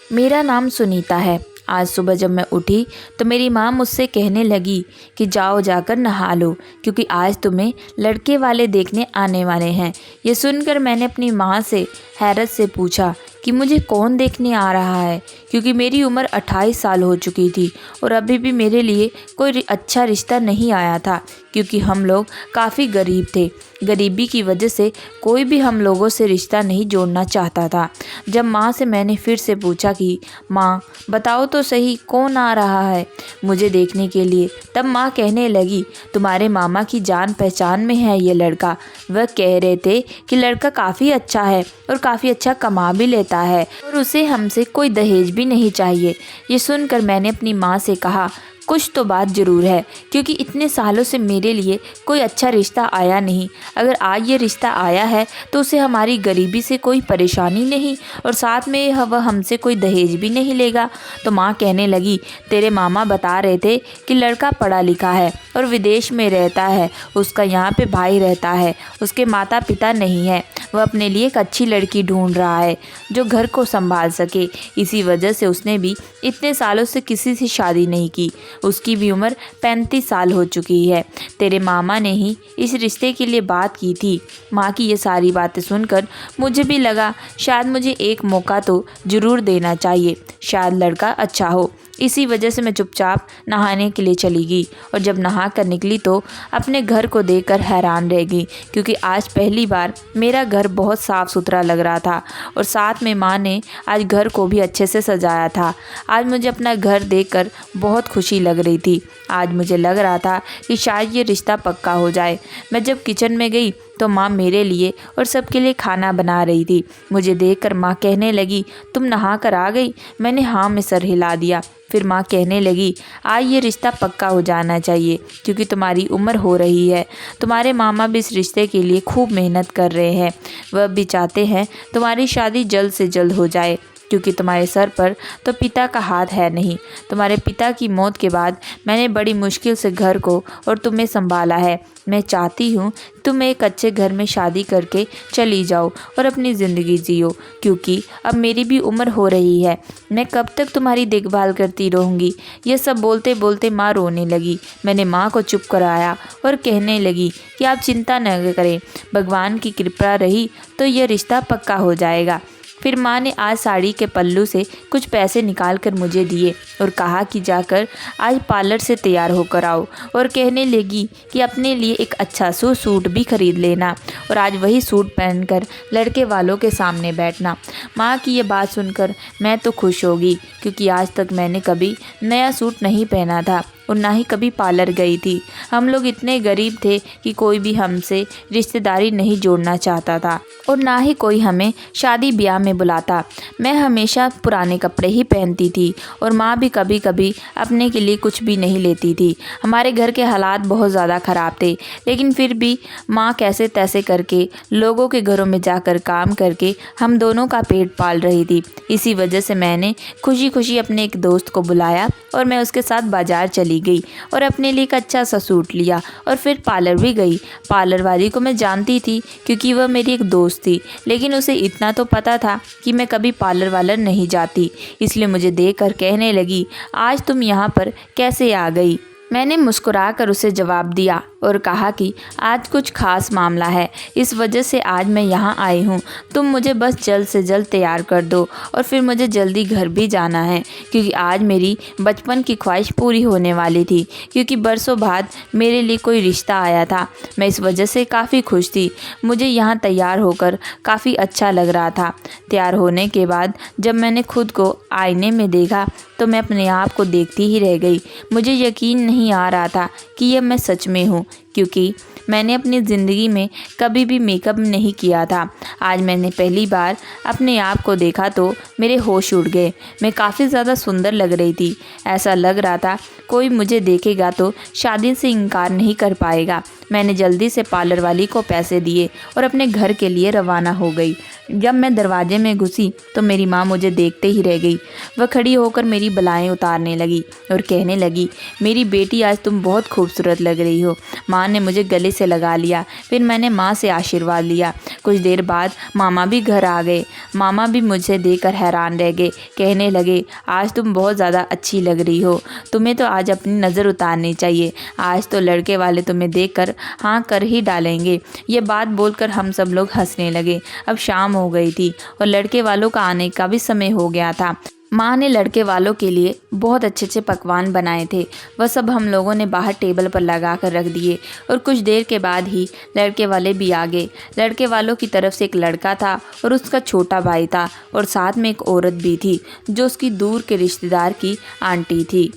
मेरा नाम सुनीता है। आज सुबह जब मैं उठी तो मेरी माँ मुझसे कहने लगी कि जाओ जाकर नहा लो, क्योंकि आज तुम्हें लड़के वाले देखने आने वाले हैं। ये सुनकर मैंने अपनी माँ से हैरत से पूछा कि मुझे कौन देखने आ रहा है, क्योंकि मेरी उम्र 28 साल हो चुकी थी और अभी भी मेरे लिए कोई अच्छा रिश्ता नहीं आया था, क्योंकि हम लोग काफ़ी गरीब थे। गरीबी की वजह से कोई भी हम लोगों से रिश्ता नहीं जोड़ना चाहता था। जब माँ से मैंने फिर से पूछा कि माँ बताओ तो सही कौन आ रहा है मुझे देखने के लिए, तब माँ कहने लगी तुम्हारे मामा की जान पहचान में है ये लड़का। वह कह रहे थे कि लड़का काफ़ी अच्छा है और काफ़ी अच्छा कमा भी लेता है और उसे हमसे कोई दहेज भी नहीं चाहिए। ये सुनकर मैंने अपनी माँ से कहा कुछ तो बात ज़रूर है, क्योंकि इतने सालों से मेरे लिए कोई अच्छा रिश्ता आया नहीं। अगर आज ये रिश्ता आया है तो उसे हमारी गरीबी से कोई परेशानी नहीं और साथ में वह हमसे कोई दहेज भी नहीं लेगा। तो माँ कहने लगी तेरे मामा बता रहे थे कि लड़का पढ़ा लिखा है और विदेश में रहता है, उसका यहाँ पे भाई रहता है, उसके माता पिता नहीं है, वह अपने लिए एक अच्छी लड़की ढूंढ रहा है जो घर को संभाल सके। इसी वजह से उसने भी इतने सालों से किसी से शादी नहीं की। उसकी भी उम्र 35 साल हो चुकी है। तेरे मामा ने ही इस रिश्ते के लिए बात की थी। माँ की ये सारी बातें सुनकर मुझे भी लगा शायद मुझे एक मौका तो ज़रूर देना चाहिए, शायद लड़का अच्छा हो। इसी वजह से मैं चुपचाप नहाने के लिए चली गई और जब नहा कर निकली तो अपने घर को देखकर हैरान रह गई, क्योंकि आज पहली बार मेरा घर बहुत साफ़ सुथरा लग रहा था और साथ में माँ ने आज घर को भी अच्छे से सजाया था। आज मुझे अपना घर देखकर बहुत खुशी लग रही थी। आज मुझे लग रहा था कि शायद ये रिश्ता पक्का हो जाए। मैं जब किचन में गई तो माँ मेरे लिए और सबके लिए खाना बना रही थी। मुझे देखकर माँ कहने लगी तुम नहा कर आ गई? मैंने हाँ में सर हिला दिया। फिर माँ कहने लगी आज ये रिश्ता पक्का हो जाना चाहिए, क्योंकि तुम्हारी उम्र हो रही है। तुम्हारे मामा भी इस रिश्ते के लिए खूब मेहनत कर रहे हैं। वह भी चाहते हैं तुम्हारी शादी जल्द से जल्द हो जाए, क्योंकि तुम्हारे सर पर तो पिता का हाथ है नहीं। तुम्हारे पिता की मौत के बाद मैंने बड़ी मुश्किल से घर को और तुम्हें संभाला है। मैं चाहती हूँ तुम एक अच्छे घर में शादी करके चली जाओ और अपनी ज़िंदगी जियो, क्योंकि अब मेरी भी उम्र हो रही है। मैं कब तक तुम्हारी देखभाल करती रहूँगी। यह सब बोलते बोलते माँ रोने लगी। मैंने माँ को चुप कराया और कहने लगी कि आप चिंता न करें, भगवान की कृपा रही तो यह रिश्ता पक्का हो जाएगा। फिर माँ ने आज साड़ी के पल्लू से कुछ पैसे निकाल कर मुझे दिए और कहा कि जाकर आज पार्लर से तैयार होकर आओ, और कहने लगी कि अपने लिए एक अच्छा सूट भी खरीद लेना और आज वही सूट पहनकर लड़के वालों के सामने बैठना। माँ की ये बात सुनकर मैं तो खुश हो गई, क्योंकि आज तक मैंने कभी नया सूट नहीं पहना था और ना ही कभी पार्लर गई थी। हम लोग इतने गरीब थे कि कोई भी हमसे रिश्तेदारी नहीं जोड़ना चाहता था और ना ही कोई हमें शादी ब्याह में बुलाता। मैं हमेशा पुराने कपड़े ही पहनती थी और माँ भी कभी कभी अपने के लिए कुछ भी नहीं लेती थी। हमारे घर के हालात बहुत ज़्यादा ख़राब थे, लेकिन फिर भी माँ कैसे तैसे करके लोगों के घरों में जाकर काम करके हम दोनों का पेट पाल रही थी। इसी वजह से मैंने खुशी खुशी अपने एक दोस्त को बुलाया और मैं उसके साथ बाज़ार चली गई और अपने लिए एक अच्छा सा सूट लिया और फिर पार्लर भी गई। पार्लर वाली को मैं जानती थी क्योंकि वह मेरी एक दोस्त थी, लेकिन उसे इतना तो पता था कि मैं कभी पार्लर वालर नहीं जाती, इसलिए मुझे देखकर कहने लगी आज तुम यहाँ पर कैसे आ गई। मैंने मुस्कुराकर उसे जवाब दिया और कहा कि आज कुछ खास मामला है, इस वजह से आज मैं यहाँ आई हूँ। तुम मुझे बस जल्द से जल्द तैयार कर दो और फिर मुझे जल्दी घर भी जाना है, क्योंकि आज मेरी बचपन की ख्वाहिश पूरी होने वाली थी, क्योंकि बरसों बाद मेरे लिए कोई रिश्ता आया था। मैं इस वजह से काफ़ी खुश थी। मुझे यहाँ तैयार होकर काफ़ी अच्छा लग रहा था। तैयार होने के बाद जब मैंने खुद को आईने में देखा तो मैं अपने आप को देखती ही रह गई। मुझे यकीन नहीं आ रहा था कि यह मैं सच में हूँ, क्योंकि मैंने अपनी ज़िंदगी में कभी भी मेकअप नहीं किया था। आज मैंने पहली बार अपने आप को देखा तो मेरे होश उड़ गए। मैं काफ़ी ज़्यादा सुंदर लग रही थी। ऐसा लग रहा था कोई मुझे देखेगा तो शादी से इनकार नहीं कर पाएगा। मैंने जल्दी से पार्लर वाली को पैसे दिए और अपने घर के लिए रवाना हो गई। जब मैं दरवाजे में घुसी तो मेरी माँ मुझे देखते ही रह गई। वह खड़ी होकर मेरी बलाएं उतारने लगी और कहने लगी मेरी बेटी आज तुम बहुत खूबसूरत लग रही हो। माँ माँ ने मुझे गले से लगा लिया। फिर मैंने माँ से आशीर्वाद लिया। कुछ देर बाद मामा भी घर आ गए। मामा भी मुझे देखकर हैरान रह गए। कहने लगे, आज तुम बहुत ज़्यादा अच्छी लग रही हो, तुम्हें तो आज अपनी नज़र उतारनी चाहिए, आज तो लड़के वाले तुम्हें देखकर हाँ कर ही डालेंगे। ये बात बोलकर हम सब लोग हंसने लगे। अब शाम हो गई थी और लड़के वालों का आने का भी समय हो गया था। माँ ने लड़के वालों के लिए बहुत अच्छे अच्छे पकवान बनाए थे। वह सब हम लोगों ने बाहर टेबल पर लगा कर रख दिए और कुछ देर के बाद ही लड़के वाले भी आ गए। लड़के वालों की तरफ से एक लड़का था और उसका छोटा भाई था और साथ में एक औरत भी थी जो उसकी दूर के रिश्तेदार की आंटी थी।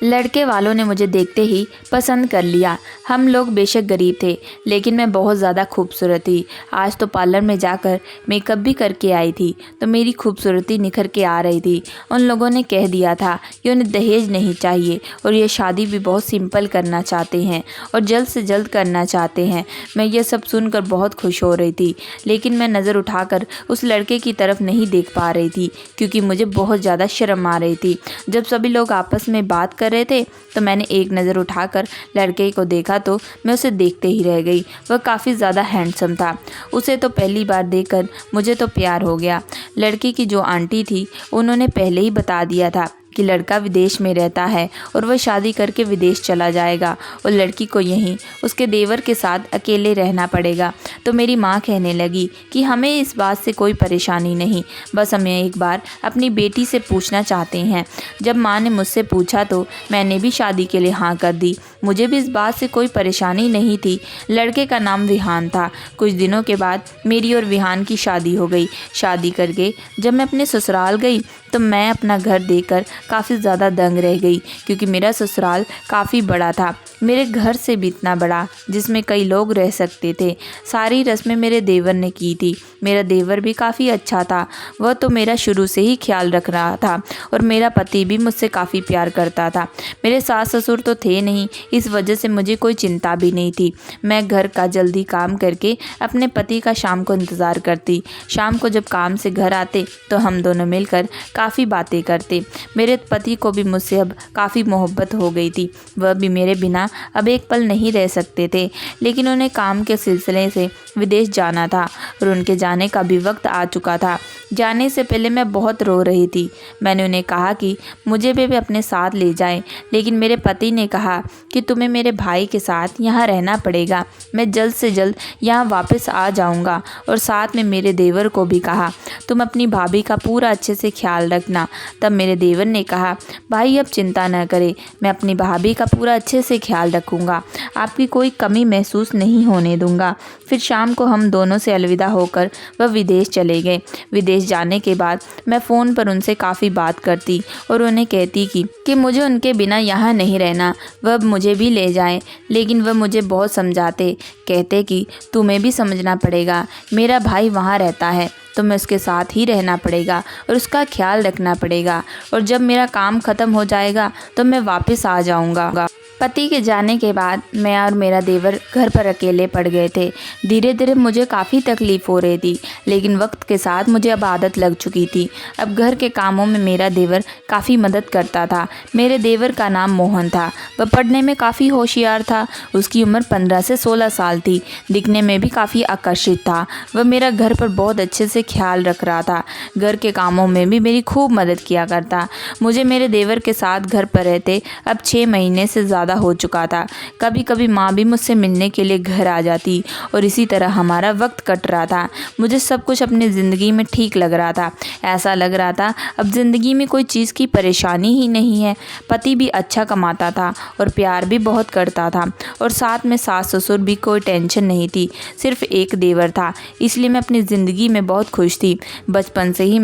लड़के वालों ने मुझे देखते ही पसंद कर लिया। हम लोग बेशक गरीब थे लेकिन मैं बहुत ज़्यादा खूबसूरत थी। आज तो पार्लर में जाकर मेकअप भी करके आई थी तो मेरी खूबसूरती निखर के आ रही थी। उन लोगों ने कह दिया था कि उन्हें दहेज नहीं चाहिए और ये शादी भी बहुत सिंपल करना चाहते हैं और जल्द से जल्द करना चाहते हैं। मैं ये सब सुनकर बहुत खुश हो रही थी लेकिन मैं नज़र उठाकर उस लड़के की तरफ नहीं देख पा रही थी क्योंकि मुझे बहुत ज़्यादा शर्म आ रही थी। जब सभी लोग आपस में बात कर रहे थे तो मैंने एक नज़र उठाकर लड़के को देखा तो मैं उसे देखते ही रह गई। वह काफ़ी ज़्यादा हैंडसम था। उसे तो पहली बार देखकर मुझे तो प्यार हो गया। लड़के की जो आंटी थी उन्होंने पहले ही बता दिया था कि लड़का विदेश में रहता है और वह शादी करके विदेश चला जाएगा और लड़की को यहीं उसके देवर के साथ अकेले रहना पड़ेगा। तो मेरी माँ कहने लगी कि हमें इस बात से कोई परेशानी नहीं, बस हमें एक बार अपनी बेटी से पूछना चाहते हैं। जब माँ ने मुझसे पूछा तो मैंने भी शादी के लिए हाँ कर दी। मुझे भी इस बात से कोई परेशानी नहीं थी। लड़के का नाम विहान था। कुछ दिनों के बाद मेरी और विहान की शादी हो गई। शादी करके जब मैं अपने ससुराल गई तो मैं अपना घर देखकर काफ़ी ज़्यादा दंग रह गई क्योंकि मेरा ससुराल काफ़ी बड़ा था, मेरे घर से भी इतना बड़ा जिसमें कई लोग रह सकते थे। सारी रस्में मेरे देवर ने की थी। मेरा देवर भी काफ़ी अच्छा था। वह तो मेरा शुरू से ही ख्याल रख रहा था और मेरा पति भी मुझसे काफ़ी प्यार करता था। मेरे सास ससुर तो थे नहीं, इस वजह से मुझे कोई चिंता भी नहीं थी। मैं घर का जल्दी काम करके अपने पति का शाम को इंतज़ार करती। शाम को जब काम से घर आते तो हम दोनों मिलकर काफ़ी बातें करते। मेरे पति को भी मुझसे अब काफ़ी मोहब्बत हो गई थी। वह भी मेरे बिना अब एक पल नहीं रह सकते थे लेकिन उन्हें काम के सिलसिले से विदेश जाना था और उनके जाने का भी वक्त आ चुका था। जाने से पहले मैं बहुत रो रही थी। मैंने उन्हें कहा कि मुझे भी अपने साथ ले जाएं, लेकिन मेरे पति ने कहा कि तुम्हें मेरे भाई के साथ यहाँ रहना पड़ेगा। मैं जल्द से जल्द यहाँ वापस आ जाऊँगा। और साथ में मेरे देवर को भी कहा तुम अपनी भाभी का पूरा अच्छे से ख्याल रखना। तब मेरे देवर ने कहा भाई अब चिंता न करें, मैं अपनी भाभी का पूरा अच्छे से ख्याल रखूँगा, आपकी कोई कमी महसूस नहीं होने दूँगा। फिर शाम को हम दोनों से अलविदा होकर वह विदेश चले गए। विदेश जाने के बाद मैं फ़ोन पर उनसे काफ़ी बात करती और उन्हें कहती कि मुझे उनके बिना यहाँ नहीं रहना, वह मुझे भी ले जाएं। लेकिन वह मुझे बहुत समझाते, कहते कि तुम्हें भी समझना पड़ेगा, मेरा भाई वहाँ रहता है, तुम्हें उसके साथ ही रहना पड़ेगा और उसका ख्याल रखना पड़ेगा और जब मेरा काम ख़त्म हो जाएगा तो मैं वापस आ जाऊँगा। पति के जाने के बाद मैं और मेरा देवर घर पर अकेले पड़ गए थे। धीरे धीरे मुझे काफ़ी तकलीफ़ हो रही थी लेकिन वक्त के साथ मुझे अब आदत लग चुकी थी। अब घर के कामों में मेरा देवर काफ़ी मदद करता था। मेरे देवर का नाम मोहन था। वह पढ़ने में काफ़ी होशियार था। उसकी उम्र 15 से 16 साल थी। दिखने में भी काफ़ी आकर्षित था। वह मेरा घर पर बहुत अच्छे से ख्याल रख रहा था। घर के कामों में भी मेरी खूब मदद किया करता। मुझे मेरे देवर के साथ घर पर रहते अब 6 महीने से ज़्यादा हो चुका था। कभी कभी माँ भी मुझसे मिलने के लिए घर आ जाती और इसी तरह हमारा वक्त कट रहा था। मुझे सब कुछ अपनी ज़िंदगी में ठीक लग रहा था। ऐसा लग रहा था अब ज़िंदगी में कोई चीज़ की परेशानी ही नहीं है। पति भी अच्छा कमाता था और प्यार भी बहुत करता था और साथ में सास ससुर भी कोई टेंशन नहीं थी। सिर्फ एक देवर था, इसलिए मैं अपनी ज़िंदगी में बहुत खुश थी। बचपन से ही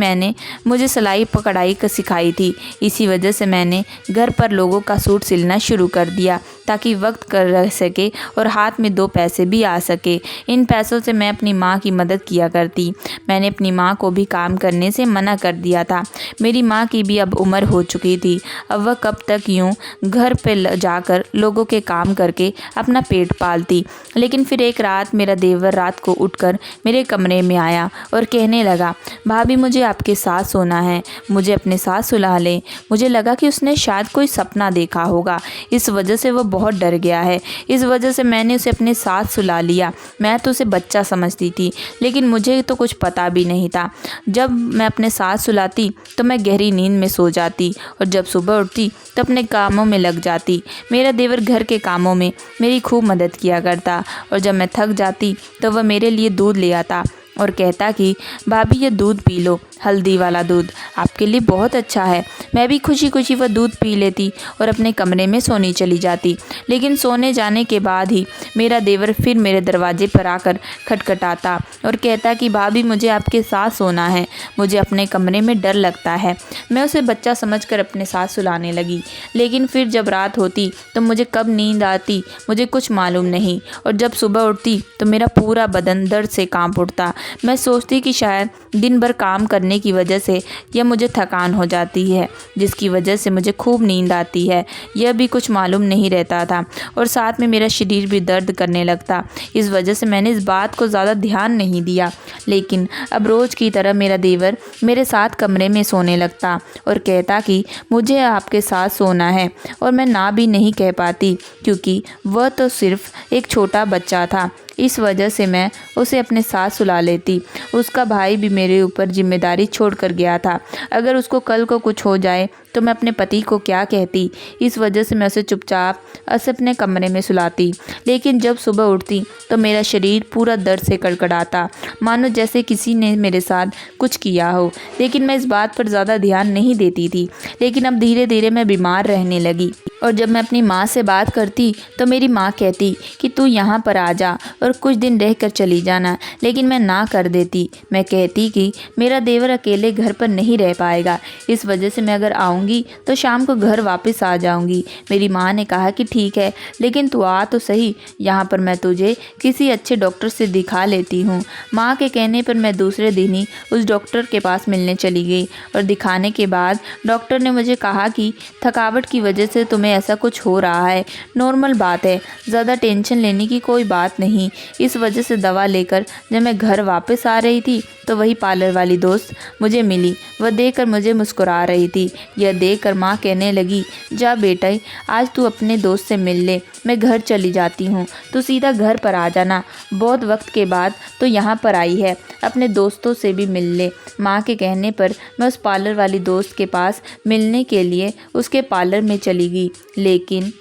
मुझे सिलाई कढ़ाई का सिखाई थी। इसी वजह से मैंने घर पर लोगों का सूट सिलना शुरू कर दिया ताकि वक्त कर रह सके और हाथ में 2 पैसे भी आ सके। इन पैसों से मैं अपनी माँ की मदद किया करती। मैंने अपनी माँ को भी काम करने से मना कर दिया था। मेरी माँ की भी अब उम्र हो चुकी थी। अब वह कब तक यूँ घर पे जाकर लोगों के काम करके अपना पेट पालती। लेकिन फिर एक रात मेरा देवर रात को उठकर मेरे कमरे में आया और कहने लगा भाभी मुझे आपके साथ सोना है, मुझे अपने साथ सुला लें। मुझे लगा कि उसने शायद कोई सपना देखा होगा, इस वजह से वह बहुत डर गया है। इस वजह से मैंने उसे अपने साथ सुला लिया। मैं तो उसे बच्चा समझती थी, लेकिन मुझे तो कुछ पता भी नहीं था। जब मैं अपने साथ सुलाती तो मैं गहरी नींद में सो जाती और जब सुबह उठती तो अपने कामों में लग जाती। मेरा देवर घर के कामों में मेरी खूब मदद किया करता और जब मैं थक जाती तो वह मेरे लिए दूध ले आता और कहता कि भाभी ये दूध पी लो, हल्दी वाला दूध आपके लिए बहुत अच्छा है। मैं भी खुशी खुशी वह दूध पी लेती और अपने कमरे में सोने चली जाती। लेकिन सोने जाने के बाद ही मेरा देवर फिर मेरे दरवाजे पर आकर खटखटाता और कहता कि भाभी मुझे आपके साथ सोना है, मुझे अपने कमरे में डर लगता है। मैं उसे बच्चा समझकर अपने साथ सुलाने लगी, लेकिन फिर जब रात होती तो मुझे कब नींद आती मुझे कुछ मालूम नहीं और जब सुबह उठती तो मेरा पूरा बदन दर्द से कांप उठता। मैं सोचती कि शायद दिन भर काम करने की वजह से या मुझे थकान हो जाती है, जिसकी वजह से मुझे खूब नींद आती है। यह भी कुछ मालूम नहीं रहता था और साथ में मेरा शरीर भी दर्द करने लगता। इस वजह से मैंने इस बात को ज़्यादा ध्यान नहीं दिया। लेकिन अब रोज़ की तरह मेरा देवर मेरे साथ कमरे में सोने लगता और कहता कि मुझे आपके साथ सोना है और मैं ना भी नहीं कह पाती, क्योंकि वह तो सिर्फ एक छोटा बच्चा था। इस वजह से मैं उसे अपने साथ सुला लेती। उसका भाई भी मेरे ऊपर जिम्मेदारी छोड़ कर गया था। अगर उसको कल को कुछ हो जाए तो मैं अपने पति को क्या कहती। इस वजह से मैं उसे चुपचाप अपने कमरे में सुलाती। लेकिन जब सुबह उठती तो मेरा शरीर पूरा दर्द से कड़कड़ाता, मानो जैसे किसी ने मेरे साथ कुछ किया हो। लेकिन मैं इस बात पर ज़्यादा ध्यान नहीं देती थी। लेकिन अब धीरे धीरे मैं बीमार रहने लगी और जब मैं अपनी माँ से बात करती तो मेरी माँ कहती कि तू यहाँ पर आ जा और कुछ दिन रह कर चली जाना। लेकिन मैं ना कर देती। मैं कहती कि मेरा देवर अकेले घर पर नहीं रह पाएगा, इस वजह से मैं अगर आऊँगी तो शाम को घर वापस आ जाऊँगी। मेरी माँ ने कहा कि ठीक है, लेकिन तू आ तो सही, यहाँ पर मैं तुझे किसी अच्छे डॉक्टर से दिखा लेती हूँ। माँ के कहने पर मैं दूसरे दिन ही उस डॉक्टर के पास मिलने चली गई और दिखाने के बाद डॉक्टर ने मुझे कहा कि थकावट की वजह से तुम्हें ऐसा कुछ हो रहा है, नॉर्मल बात है, ज़्यादा टेंशन लेने की कोई बात नहीं। इस वजह से दवा लेकर जब मैं घर वापस आ रही थी तो वही पार्लर वाली दोस्त मुझे मिली। वह देखकर मुझे मुस्कुरा रही थी। यह देखकर माँ कहने लगी, जा बेटा, आज तू अपने दोस्त से मिल ले, मैं घर चली जाती हूँ, तू सीधा घर पर आ जाना। बहुत वक्त के बाद तो यहाँ पर आई है, अपने दोस्तों से भी मिल ले। माँ के कहने पर मैं उस पार्लर वाली दोस्त के पास मिलने के लिए उसके पार्लर में चली गई। लेकिन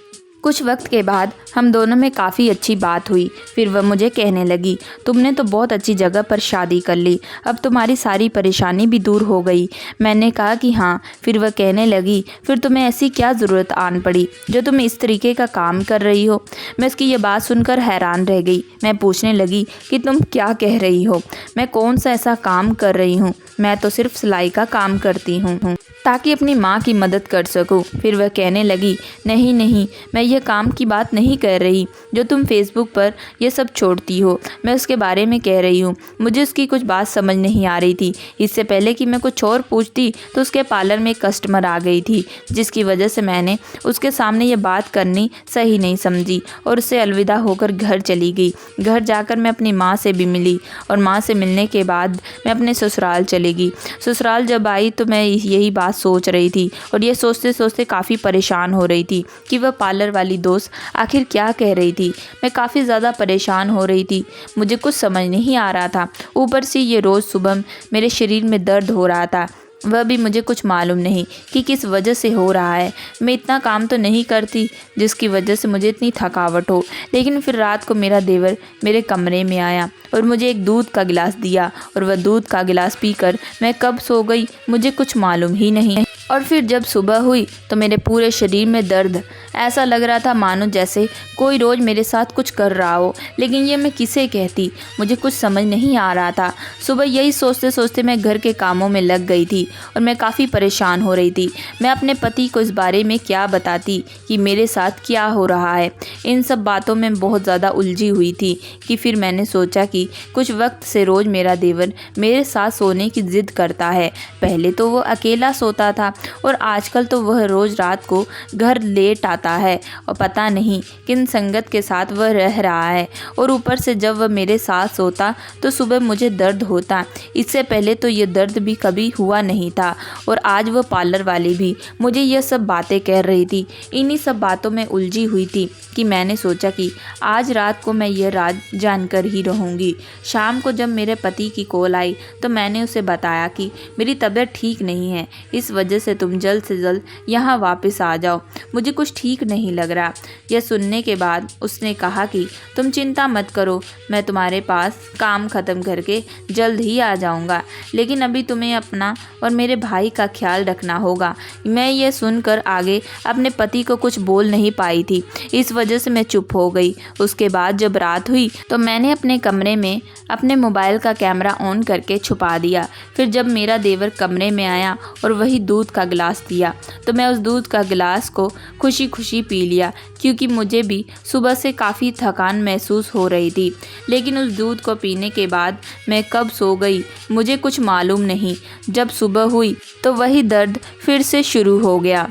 कुछ वक्त के बाद हम दोनों में काफ़ी अच्छी बात हुई। फिर वह मुझे कहने लगी, तुमने तो बहुत अच्छी जगह पर शादी कर ली, अब तुम्हारी सारी परेशानी भी दूर हो गई। मैंने कहा कि हाँ। फिर वह कहने लगी, फिर तुम्हें ऐसी क्या ज़रूरत आन पड़ी जो तुम इस तरीके का काम कर रही हो। मैं उसकी ये बात सुनकर हैरान रह गई। मैं पूछने लगी कि तुम क्या कह रही हो, मैं कौन सा ऐसा काम कर रही हूँ, मैं तो सिर्फ सिलाई का काम करती हूँ ताकि अपनी माँ की मदद कर सकूँ। फिर वह कहने लगी, नहीं नहीं, मैं यह काम की बात नहीं कर रही जो तुम फेसबुक पर यह सब छोड़ती हो, मैं उसके बारे में कह रही हूँ। मुझे उसकी कुछ बात समझ नहीं आ रही थी। इससे पहले कि मैं कुछ और पूछती तो उसके पार्लर में एक कस्टमर आ गई थी, जिसकी वजह से मैंने उसके सामने ये बात करनी सही नहीं समझी और उससे अलविदा होकर घर चली गई। घर जाकर मैं अपनी माँ से भी मिली और माँ से मिलने के बाद मैं अपने ससुराल चली गई। ससुराल जब आई तो मैं यही बात सोच रही थी और ये सोचते सोचते काफ़ी परेशान हो रही थी कि वह पार्लर वाली दोस्त आखिर क्या कह रही थी। मैं काफ़ी ज़्यादा परेशान हो रही थी, मुझे कुछ समझ नहीं आ रहा था। ऊपर से ये रोज़ सुबह मेरे शरीर में दर्द हो रहा था, वह भी मुझे कुछ मालूम नहीं कि किस वजह से हो रहा है। मैं इतना काम तो नहीं करती जिसकी वजह से मुझे इतनी थकावट हो। लेकिन फिर रात को मेरा देवर मेरे कमरे में आया और मुझे एक दूध का गिलास दिया और वह दूध का गिलास पीकर मैं कब सो गई मुझे कुछ मालूम ही नहीं। और फिर जब सुबह हुई तो मेरे पूरे शरीर में दर्द, ऐसा लग रहा था मानो जैसे कोई रोज़ मेरे साथ कुछ कर रहा हो। लेकिन ये मैं किसे कहती, मुझे कुछ समझ नहीं आ रहा था। सुबह यही सोचते सोचते मैं घर के कामों में लग गई थी और मैं काफ़ी परेशान हो रही थी। मैं अपने पति को इस बारे में क्या बताती कि मेरे साथ क्या हो रहा है। इन सब बातों में बहुत ज़्यादा उलझी हुई थी कि फिर मैंने सोचा कि कुछ वक्त से रोज़ मेरा देवर मेरे साथ सोने की ज़िद करता है। पहले तो वो अकेला सोता था और आजकल तो वह रोज़ रात को घर लेट आता आता है और पता नहीं किन संगत के साथ वह रह रहा है। और ऊपर से जब वह मेरे साथ सोता तो सुबह मुझे दर्द होता। इससे पहले तो ये दर्द भी कभी हुआ नहीं था। और आज वह पार्लर वाली भी मुझे यह सब बातें कह रही थी। इन्हीं सब बातों में उलझी हुई थी कि मैंने सोचा कि आज रात को मैं यह राज जानकर ही रहूँगी। शाम को जब मेरे पति की कॉल आई तो मैंने उसे बताया कि मेरी तबीयत ठीक नहीं है, इस वजह से तुम जल्द से जल्द यहाँ वापस आ जाओ, मुझे कुछ ठीक नहीं लग रहा। यह सुनने के बाद उसने कहा कि तुम चिंता मत करो, मैं तुम्हारे पास काम ख़त्म करके जल्द ही आ जाऊँगा, लेकिन अभी तुम्हें अपना और मेरे भाई का ख्याल रखना होगा। मैं ये सुनकर आगे अपने पति को कुछ बोल नहीं पाई थी, इस वजह से मैं चुप हो गई। उसके बाद जब रात हुई तो मैंने अपने कमरे में अपने मोबाइल का कैमरा ऑन करके छुपा दिया। फिर जब मेरा देवर कमरे में आया और वही दूध का गिलास दिया तो मैं उस दूध का गिलास को खुशी खुशी पी लिया, क्योंकि मुझे भी सुबह से काफ़ी थकान महसूस हो रही थी। लेकिन उस दूध को पीने के बाद मैं कब सो गई मुझे कुछ मालूम नहीं। जब सुबह हुई तो वही दर्द फिर से शुरू हो गया।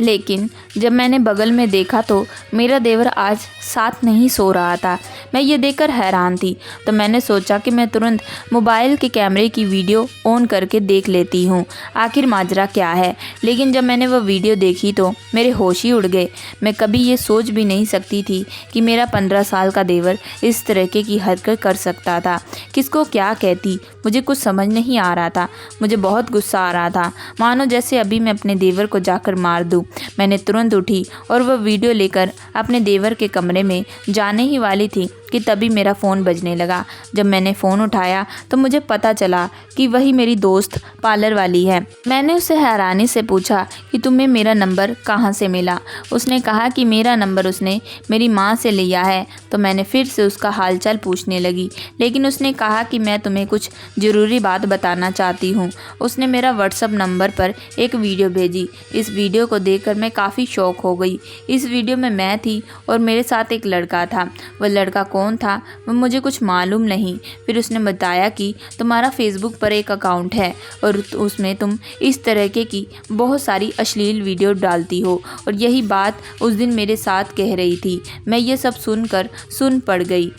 लेकिन जब मैंने बगल में देखा तो मेरा देवर आज साथ नहीं सो रहा था। मैं ये देखकर हैरान थी, तो मैंने सोचा कि मैं तुरंत मोबाइल के कैमरे की वीडियो ऑन करके देख लेती हूँ आखिर माजरा क्या है। लेकिन जब मैंने वह वीडियो देखी तो मेरे होश ही उड़ गए। मैं कभी ये सोच भी नहीं सकती थी कि मेरा 15 साल का देवर इस तरीके की हरकत कर सकता था। किसको क्या कहती मुझे कुछ समझ नहीं आ रहा था। मुझे बहुत गुस्सा आ रहा था, मानो जैसे अभी मैं अपने देवर को जाकर मार दूँ। मैंने तुरंत उठी और वह वीडियो लेकर अपने देवर के कमरे में जाने ही वाली थी कि तभी मेरा फ़ोन बजने लगा। जब मैंने फ़ोन उठाया तो मुझे पता चला कि वही मेरी दोस्त पार्लर वाली है। मैंने उससे हैरानी से पूछा कि तुम्हें मेरा नंबर कहाँ से मिला। उसने कहा कि मेरा नंबर उसने मेरी माँ से लिया है। तो मैंने फिर से उसका हालचाल पूछने लगी, लेकिन उसने कहा कि मैं तुम्हें कुछ ज़रूरी बात बताना चाहती हूँ। उसने मेरा व्हाट्सएप नंबर पर एक वीडियो भेजी। इस वीडियो को देखकर मैं काफ़ी शौक हो गई। इस वीडियो में मैं थी और मेरे साथ एक लड़का था। वह लड़का कौन था वह मुझे कुछ मालूम नहीं। फिर उसने बताया कि तुम्हारा फेसबुक पर एक अकाउंट है और उसमें तुम इस तरह की बहुत सारी अश्लील वीडियो डालती हो, और यही बात उस दिन मेरे साथ कह रही थी। मैं ये सब सुनकर सुन पड़ गई।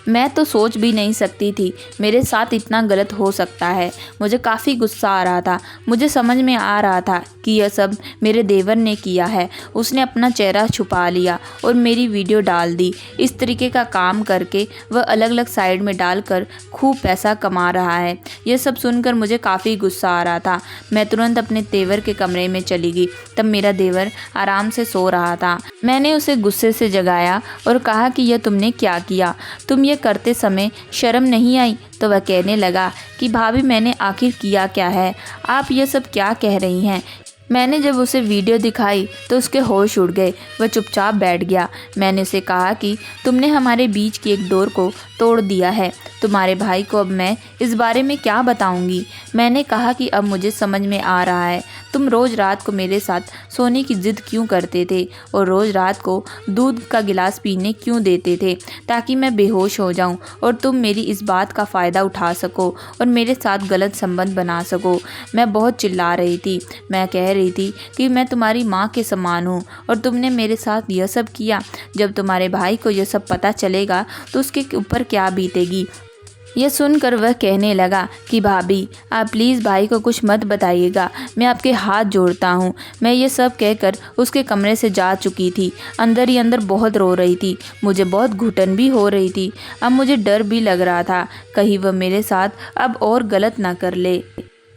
मैं तो सोच भी नहीं सकती थी मेरे साथ इतना गलत हो सकता है। मुझे काफ़ी गुस्सा आ रहा था। मुझे समझ में आ रहा था कि यह सब मेरे देवर ने किया है। उसने अपना चेहरा छुपा लिया और मेरी वीडियो डाल दी। इस तरीके का काम करके वह अलग अलग साइड में डालकर खूब पैसा कमा रहा है। यह सब सुनकर मुझे काफ़ी गुस्सा आ रहा था। मैं तुरंत अपने देवर के कमरे में चली गई। तब मेरा देवर आराम से सो रहा था। मैंने उसे गुस्से से जगाया और कहा कि यह तुमने क्या किया, तुम ये करते समय शर्म नहीं आई। तो वह कहने लगा कि भाभी मैंने आखिर किया क्या है, आप ये सब क्या कह रही हैं। मैंने जब उसे वीडियो दिखाई तो उसके होश उड़ गए। वह चुपचाप बैठ गया। मैंने उसे कहा कि तुमने हमारे बीच की एक डोर को तोड़ दिया है। तुम्हारे भाई को अब मैं इस बारे में क्या बताऊंगी। मैंने कहा कि अब मुझे समझ में आ रहा है तुम रोज़ रात को मेरे साथ सोने की ज़िद क्यों करते थे और रोज़ रात को दूध का गिलास पीने क्यों देते थे ताकि मैं बेहोश हो जाऊं और तुम मेरी इस बात का फ़ायदा उठा सको और मेरे साथ गलत संबंध बना सको। मैं बहुत चिल्ला रही थी। मैं कह रही थी कि मैं तुम्हारी माँ के समान हूँ और तुमने मेरे साथ यह सब किया। जब तुम्हारे भाई को यह सब पता चलेगा तो उसके ऊपर क्या बीतेगी। यह सुनकर वह कहने लगा कि भाभी आप प्लीज़ भाई को कुछ मत बताइएगा, मैं आपके हाथ जोड़ता हूँ। मैं ये सब कहकर उसके कमरे से जा चुकी थी। अंदर ही अंदर बहुत रो रही थी। मुझे बहुत घुटन भी हो रही थी। अब मुझे डर भी लग रहा था कहीं वह मेरे साथ अब और गलत ना कर ले।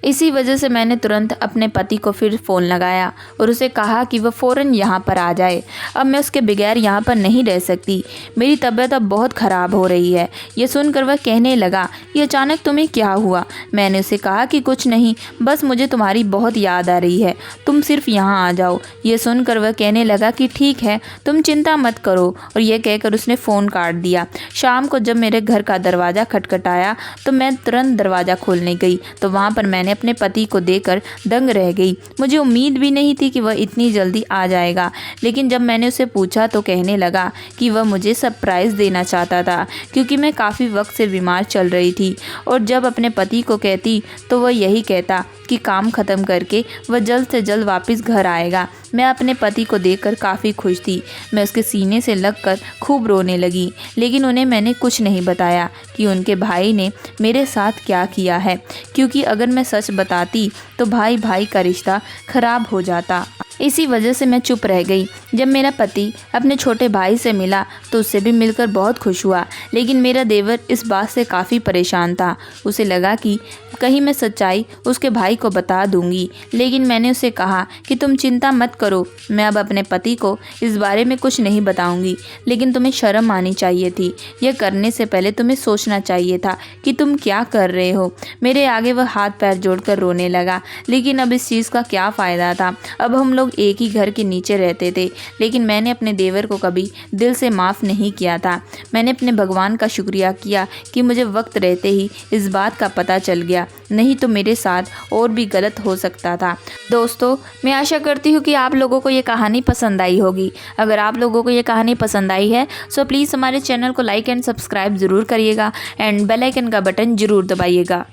इसी वजह से मैंने तुरंत अपने पति को फिर फ़ोन लगाया और उसे कहा कि वह फ़ौरन यहाँ पर आ जाए। अब मैं उसके बगैर यहाँ पर नहीं रह सकती। मेरी तबीयत अब बहुत ख़राब हो रही है। ये सुनकर वह कहने लगा कि अचानक तुम्हें क्या हुआ। मैंने उसे कहा कि कुछ नहीं, बस मुझे तुम्हारी बहुत याद आ रही है, तुम सिर्फ यहाँ आ जाओ। ये सुनकर वह कहने लगा कि ठीक है, तुम चिंता मत करो, और यह कहकर उसने फ़ोन काट दिया। शाम को जब मेरे घर का दरवाज़ा खटखटाया तो मैं तुरंत दरवाज़ा खोलने गई तो वहाँ पर मैंने अपने पति को देखकर दंग रह गई। मुझे उम्मीद भी नहीं थी कि वह इतनी जल्दी आ जाएगा, लेकिन जब मैंने उसे पूछा तो कहने लगा कि वह मुझे सरप्राइज़ देना चाहता था क्योंकि मैं काफ़ी वक्त से बीमार चल रही थी, और जब अपने पति को कहती तो वह यही कहता कि काम ख़त्म करके वह जल्द से जल्द वापस घर आएगा। मैं अपने पति को देखकर काफ़ी खुश थी। मैं उसके सीने से लगकर खूब रोने लगी, लेकिन उन्हें मैंने कुछ नहीं बताया कि उनके भाई ने मेरे साथ क्या किया है, क्योंकि अगर मैं सच बताती तो भाई भाई का रिश्ता खराब हो जाता। इसी वजह से मैं चुप रह गई। जब मेरा पति अपने छोटे भाई से मिला तो उससे भी मिलकर बहुत खुश हुआ, लेकिन मेरा देवर इस बात से काफ़ी परेशान था। उसे लगा कि कहीं मैं सच्चाई उसके भाई को बता दूंगी, लेकिन मैंने उसे कहा कि तुम चिंता मत करो, मैं अब अपने पति को इस बारे में कुछ नहीं बताऊंगी, लेकिन तुम्हें शर्म आनी चाहिए थी। यह करने से पहले तुम्हें सोचना चाहिए था कि तुम क्या कर रहे हो। मेरे आगे वह हाथ पैर जोड़कर रोने लगा, लेकिन अब इस चीज़ का क्या फ़ायदा था। अब हम लोग एक ही घर के नीचे रहते थे, लेकिन मैंने अपने देवर को कभी दिल से माफ़ नहीं किया था। मैंने अपने भगवान का शुक्रिया किया कि मुझे वक्त रहते ही इस बात का पता चल गया, नहीं तो मेरे साथ और भी गलत हो सकता था। दोस्तों, मैं आशा करती हूँ कि आप लोगों को ये कहानी पसंद आई होगी। अगर आप लोगों को ये कहानी पसंद आई है तो प्लीज़ हमारे चैनल को लाइक एंड सब्सक्राइब ज़रूर करिएगा एंड बेल आइकन का बटन ज़रूर दबाइएगा।